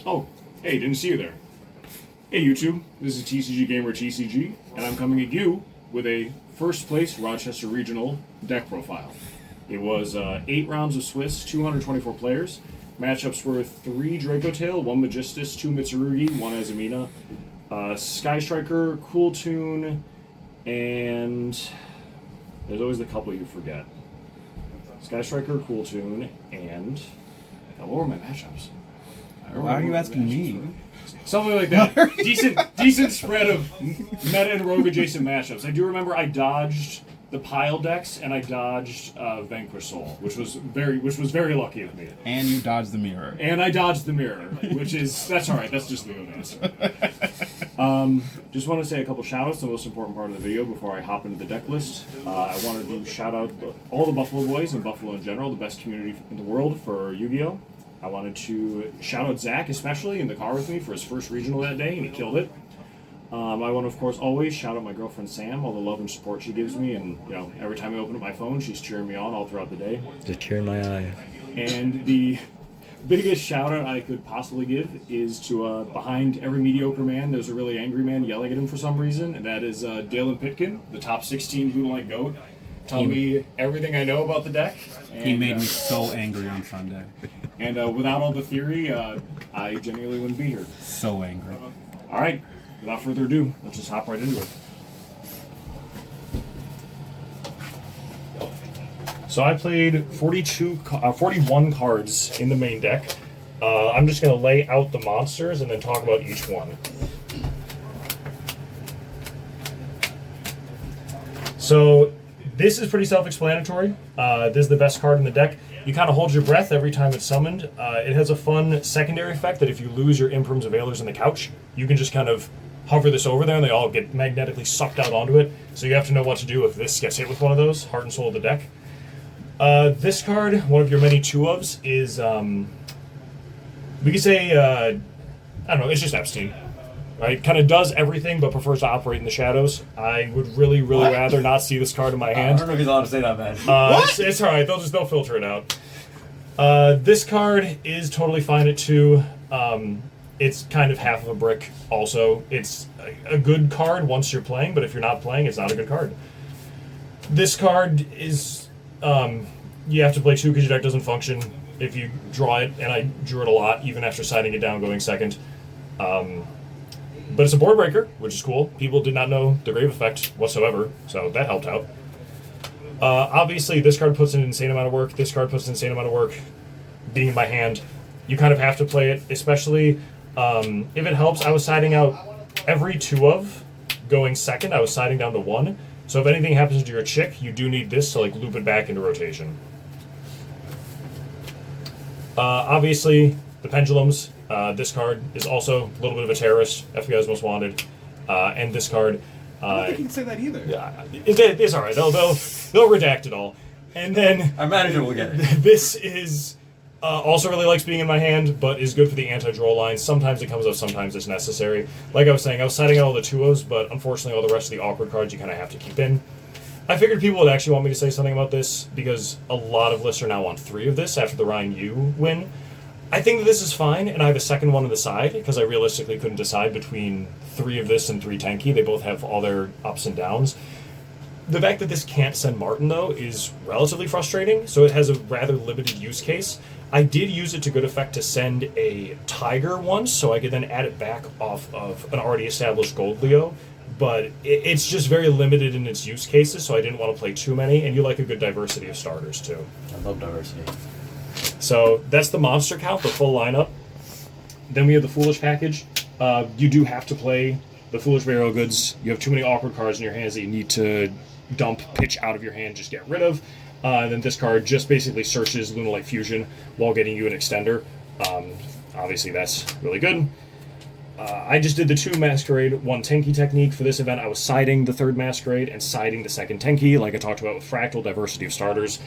Oh, hey, didn't see you there. Hey, YouTube, this is TCG Gamer TCG, and I'm coming at you with a first place Rochester Regional deck profile. It was 8 rounds of Swiss, 224 players. Matchups were 3 Draco Tail, 1 Magistus, 2 Mitsurugi, 1 Azumina, Sky Striker, Cool Tune, and there's always the couple you forget. Sky Striker, Cool Tune, and what were my matchups? Why are you asking me? Something like that. decent spread of meta and rogue adjacent matchups. I do remember I dodged the pile decks and I dodged Vanquish Soul, which was very lucky of me. And you dodged the mirror. And I dodged the mirror, that's all right. That's just the good answer. Just want to say a couple shout-outs, the most important part of the video before I hop into the deck list. I wanted to shout out all the Buffalo Boys and Buffalo in general, the best community in the world for Yu-Gi-Oh! I wanted to shout out Zach, especially in the car with me for his first regional that day, and he killed it. I want to, of course, always shout out my girlfriend Sam, all the love and support she gives me, and every time I open up my phone, she's cheering me on all throughout the day. Just tear in my eye. And the biggest shout out I could possibly give is to behind every mediocre man, there's a really angry man yelling at him for some reason, and that is Dalen Pitkin, the top 16 Moonlight Goat. Tell me everything I know about the deck. And, He made me so angry on Sunday. And without all the theory, I genuinely wouldn't be here. So angry. All right, without further ado, let's just hop right into it. So I played 41 cards in the main deck. I'm just going to lay out the monsters and then talk about each one. So this is pretty self-explanatory. This is the best card in the deck. You kind of hold your breath every time it's summoned. It has a fun secondary effect that if you lose your Imprims of Veilers in the couch, you can just kind of hover this over there and they all get magnetically sucked out onto it. So you have to know what to do if this gets hit with one of those. Heart and Soul of the deck. This card, one of your many two-ofs, is, we could say, I don't know, it's just Epstein. Right, kind of does everything, but prefers to operate in the shadows. I would really rather not see this card in my hand. I don't know if he's allowed to say that, man. It's all right. They'll filter it out. This card is totally fine at 2. It's kind of half of a brick. Also, it's a good card once you're playing, but if you're not playing, it's not a good card. This card is you have to play 2 because your deck doesn't function if you draw it, and I drew it a lot even after siding it down going second. But it's a board breaker, which is cool. People did not know the Grave Effect whatsoever, so that helped out. Obviously, this card puts an insane amount of work. This card puts an insane amount of work. Being in my hand, you kind of have to play it, especially if it helps. I was siding out every 2 of going second. I was siding down to 1. So if anything happens to your chick, you do need this to like loop it back into rotation. Obviously, the pendulums. This card is also a little bit of a terrorist, FBI's Most Wanted, and this card. I don't think you can say that either. Yeah, it's all right. They'll redact it all, and then Our manager will get it. this is also really likes being in my hand, but is good for the anti-draw line. Sometimes it comes up, sometimes it's necessary. Like I was saying, I was setting out all the 2-0s, but unfortunately, all the rest of the awkward cards you kind of have to keep in. I figured people would actually want me to say something about this because a lot of lists are now on 3 of this after the Ryan Yu win. I think that this is fine, and I have a second one on the side, because I realistically couldn't decide between 3 of this and 3 Tenki. They both have all their ups and downs. The fact that this can't send Martin, though, is relatively frustrating, so it has a rather limited use case. I did use it to good effect to send a Tiger once, so I could then add it back off of an already established Gold Leo, but it's just very limited in its use cases, so I didn't want to play too many, and you like a good diversity of starters, too. I love diversity. So that's the monster count, the full lineup. Then we have the Foolish package. You do have to play the Foolish Burial Goods. You have too many awkward cards in your hands that you need to dump, pitch out of your hand, just get rid of. And then this card just basically searches Lunalight Fusion while getting you an extender. Obviously that's really good. I just did the 2 Masquerade, 1 Tenki technique. For this event, I was siding the 3rd Masquerade and siding the 2nd Tenki, like I talked about with Fractal, diversity of starters.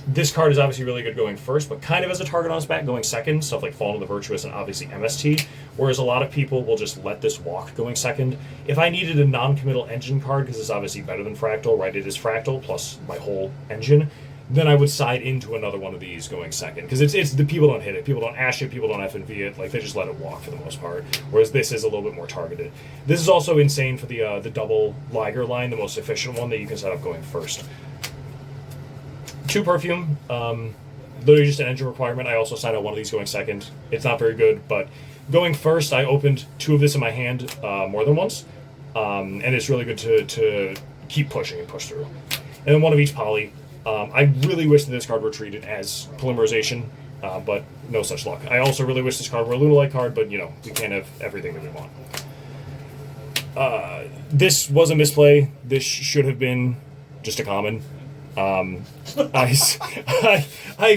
This card is obviously really good going first, but kind of as a target on its back going second, stuff like Fall of the Virtuous and obviously MST, whereas a lot of people will just let this walk going second. If I needed a non-committal engine card, because it's obviously better than Fractal, right, it is Fractal plus my whole engine, then I would side into another one of these going second. Because it's the people don't hit it, people don't ash it, people don't F and V it, like they just let it walk for the most part. Whereas this is a little bit more targeted. This is also insane for the double Liger line, the most efficient one that you can set up going first. 2 perfume, literally just an engine requirement. I also signed out one of these going second. It's not very good, but going first, I opened 2 of this in my hand more than once. And it's really good to keep pushing and push through. And then 1 of each poly. I really wish that this card were treated as polymerization, but no such luck. I also really wish this card were a Lunalite card, but you know, we can't have everything that we want. This was a misplay. This should have been just a common. I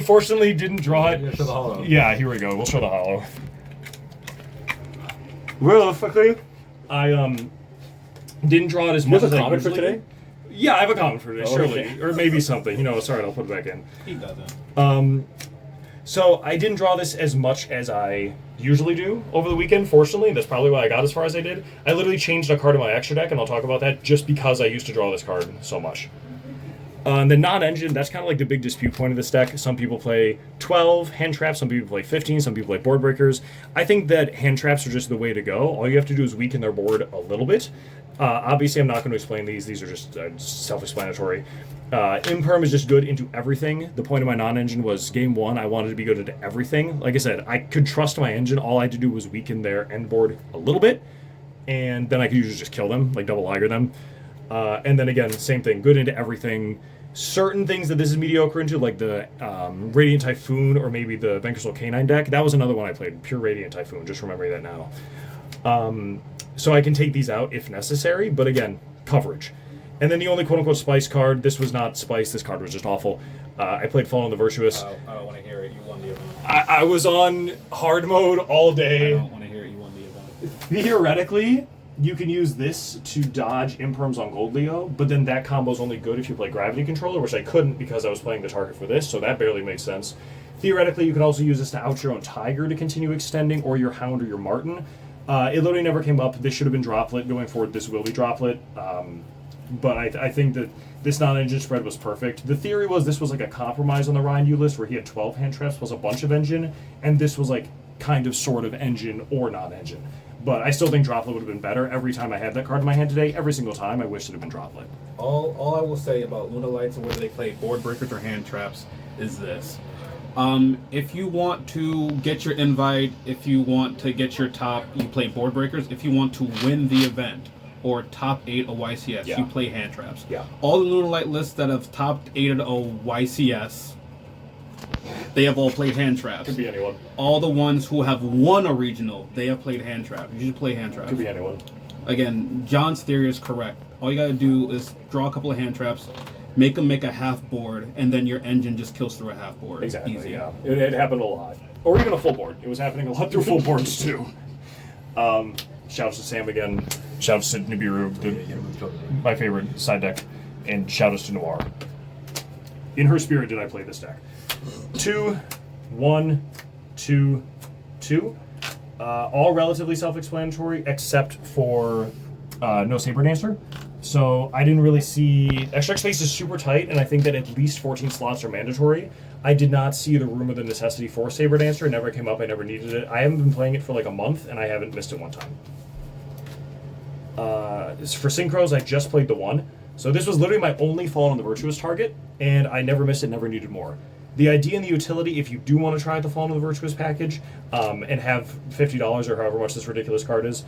fortunately didn't draw it. Show the hollow. Yeah, here we go. We'll show the hollow. Realistically, I didn't draw it as much as I usually do. Yeah, I have a comment for today, surely. Okay. Or maybe something. You know, sorry, I'll put it back in. He doesn't. So I didn't draw this as much as I usually do over the weekend, fortunately. That's probably why I got as far as I did. I literally changed a card in my extra deck, and I'll talk about that, just because I used to draw this card so much. The non-engine, that's kind of like the big dispute point of this deck. Some people play 12 hand traps, some people play 15, some people play board breakers. I think that hand traps are just the way to go. All you have to do is weaken their board a little bit. Obviously, I'm not going to explain these. These are just self-explanatory. Imperm is just good into everything. The point of my non-engine was game 1, I wanted to be good into everything. Like I said, I could trust my engine. All I had to do was weaken their end board a little bit, and then I could usually just kill them, like double Liger them. And then again, same thing, good into everything. Certain things that this is mediocre into, like the Radiant Typhoon or maybe the Vanquishable Canine deck, that was another one I played, pure Radiant Typhoon, just remembering that now. So I can take these out if necessary, but again, coverage. And then the only quote-unquote spice card, this was not spice, this card was just awful. I played Fall on the Virtuous. I don't want to hear it. You won the event. I was on hard mode all I day. don't want to hear it. You won the event. Theoretically, you can use this to dodge Imperms on Gold Leo, but then that combo is only good if you play Gravity Controller, which I couldn't because I was playing the target for this, so that barely makes sense. Theoretically, you could also use this to out your own Tiger to continue extending, or your Hound or your Martin. It literally never came up. This should have been Droplet. Going forward, this will be Droplet. But I think that this non-engine spread was perfect. The theory was this was like a compromise on the Ryan U list where he had 12 hand traps plus a bunch of engine, and this was like kind of sort of engine or non-engine. But I still think Droplet would have been better. Every time I had that card in my hand today, every single time, I wish it had been Droplet. All I will say about Lunalites and whether they play board breakers or hand traps is this. If you want to get your invite, if you want to get your top, you play board breakers. If you want to win the event or top 8 of YCS, Yeah. you play hand traps. Yeah. All the Lunalite lists that have topped 8 of YCS, they have all played hand traps. Could be anyone. All the ones who have won a regional, they have played hand traps. You should play hand traps. Could be anyone. Again, John's theory is correct. All you gotta do is draw a couple of hand traps, make them make a half board, and then your engine just kills through a half board. Exactly, Easy. yeah. It happened a lot. Or even a full board. It was happening a lot through full boards, too. Shouts to Sam again. Shouts to Nibiru, my favorite side deck. And shoutouts to Noir. In her spirit did I play this deck. 2, 1, 2, 2. All relatively self-explanatory, except for no Saber Dancer. So I didn't really see... Extra space is super tight, and I think that at least 14 slots are mandatory. I did not see the room or the necessity for Saber Dancer. It never came up. I never needed it. I haven't been playing it for like a month, and I haven't missed it one time. For Synchros, I just played the 1. So this was literally my only Fallen on the Virtuous target, and I never missed it, never needed more. The idea and the utility, if you do want to try the Fallen on the Virtuous package, and have $50 or however much this ridiculous card is,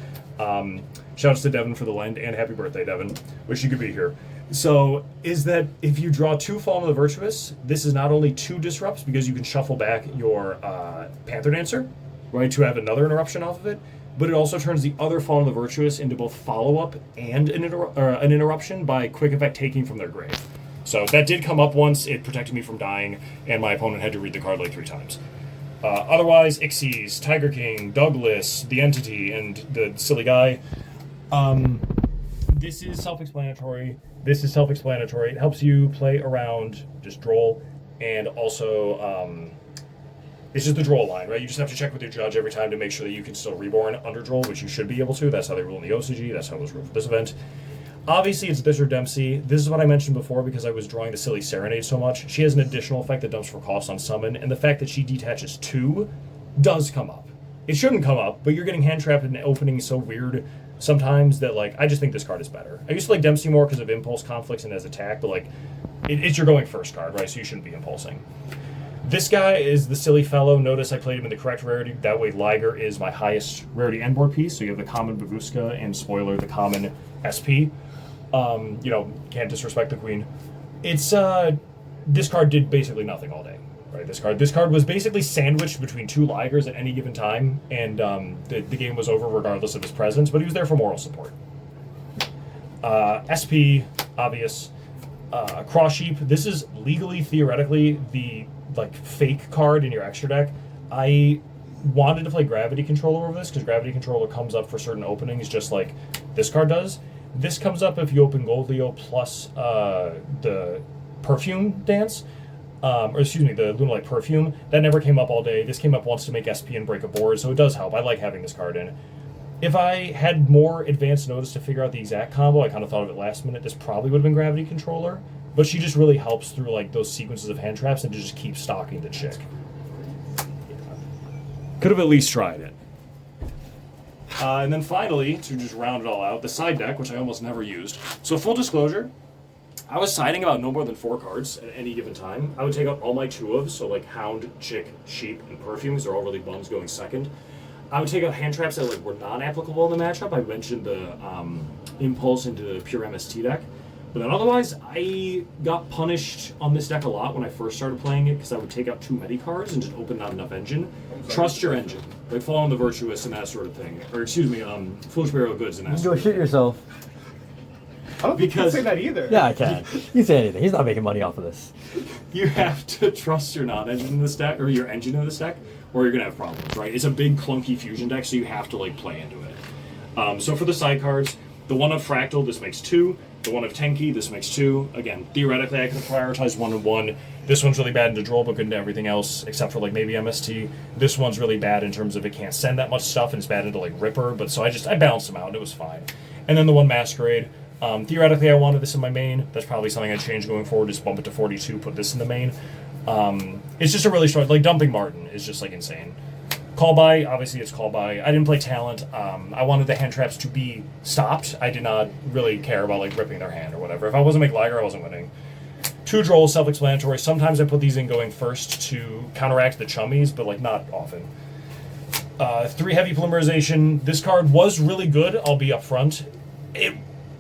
shouts to Devin for the lend, and happy birthday, Devin. Wish you could be here. So, is that if you draw 2 Fallen on the Virtuous, this is not only 2 disrupts, because you can shuffle back your Panther Dancer, right, to have another interruption off of it, but it also turns the other Fallen on the Virtuous into both follow-up and an interruption by quick effect taking from their grave. So that did come up once. It protected me from dying, and my opponent had to read the card like 3 times. Otherwise, Ixies, Tiger King, Douglas, the Entity, and the silly guy. This is self-explanatory. This is self-explanatory. It helps you play around just Droll, and also it's just the Droll line, right? You just have to check with your judge every time to make sure that you can still reborn under Droll, which you should be able to. That's how they rule in the OCG. That's how it was ruled for this event. Obviously, it's this or Dempsey. This is what I mentioned before because I was drawing the Silly Serenade so much. She has an additional effect that dumps for cost on summon, and the fact that she detaches 2 does come up. It shouldn't come up, but you're getting hand trapped and opening so weird sometimes that, like, I just think this card is better. I used to like Dempsey more because of impulse conflicts and as attack, but, like, it's your going first card, right? So you shouldn't be impulsing. This guy is the Silly Fellow. Notice I played him in the correct rarity. That way Liger is my highest rarity end board piece. So you have the common Babushka and, spoiler, the common SP. Can't disrespect the queen. It's this card did basically nothing all day, right? This card was basically sandwiched between 2 Ligers at any given time, and the game was over regardless of his presence. But he was there for moral support. SP, obvious. Cross Sheep. This is legally, theoretically, the fake card in your extra deck. I wanted to play Gravity Controller over this because Gravity Controller comes up for certain openings just like this card does. This comes up if you open Gold Leo plus the Perfume Dance, the Lunalight Perfume. That never came up all day. This came up once to make SP and break a board, so it does help. I like having this card in. If I had more advanced notice to figure out the exact combo, I kind of thought of it last minute, this probably would have been Gravity Controller, but she just really helps through like those sequences of hand traps and to just keep stalking the chick. Could have at least tried it. And then finally, to just round it all out, the side deck, which I almost never used. So full disclosure, I was siding about no more than 4 cards at any given time. I would take out all my 2-ofs, so like Hound, Chick, Sheep, and Perfume, because they're all really bums going second. I would take out hand traps that were non-applicable in the matchup. I mentioned the Impulse into the pure MST deck. But then otherwise, I got punished on this deck a lot when I first started playing it because I would take out too many cards and just open not enough engine. Trust your engine. Like Following the Virtuous and that sort of thing. Or Foolish Burial Goods and that sort Go of shit thing. yourself. I don't think you can say that either. Yeah, I can. You can say anything. He's not making money off of this. You have to trust your non-engine in this deck, or your engine in this deck, or you're going to have problems, right? It's a big, clunky fusion deck, so you have to play into it. So for the side cards, the one of Fractal, this makes 2. The one of Tenki, this makes 2. Again, theoretically, I could have prioritized 1 and 1. This one's really bad into Droll, but good into everything else, except for maybe MST. This one's really bad in terms of it can't send that much stuff, and it's bad into Ripper. But so I balanced them out, and it was fine. And then the one Masquerade. Theoretically, I wanted this in my main. That's probably something I'd change going forward. Just bump it to 42, put this in the main. It's just a really strong. Dumping Martin is just insane. Call by, obviously it's call by. I didn't play Talent. I wanted the hand traps to be stopped. I did not really care about ripping their hand or whatever. If I wasn't make Liger, I wasn't winning. 2 Droll, self-explanatory. Sometimes I put these in going first to counteract the chummies, but not often. 3 Heavy Polymerization. This card was really good, I'll be upfront.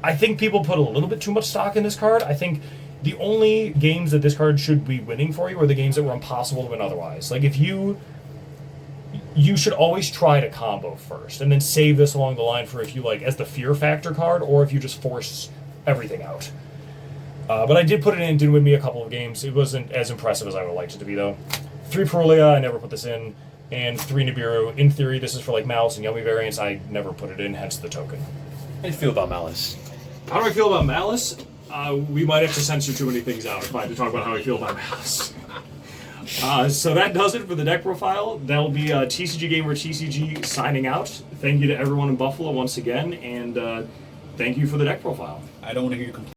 I think people put a little bit too much stock in this card. I think the only games that this card should be winning for you are the games that were impossible to win otherwise. If you should always try to combo first, and then save this along the line for if you as the fear factor card, or if you just force everything out. But I did put it in, did win me a couple of games. It wasn't as impressive as I would have liked it to be, though. 3 Perulia, I never put this in, and 3 Nibiru. In theory, this is for Malice and Yummy variants. I never put it in, hence the token. How do you feel about Malice? How do I feel about Malice? We might have to censor too many things out if I had to talk about how I feel about Malice. So that does it for the deck profile. That'll be TCG Gamer TCG signing out. Thank you to everyone in Buffalo once again, and thank you for the deck profile. I don't want to hear you complain.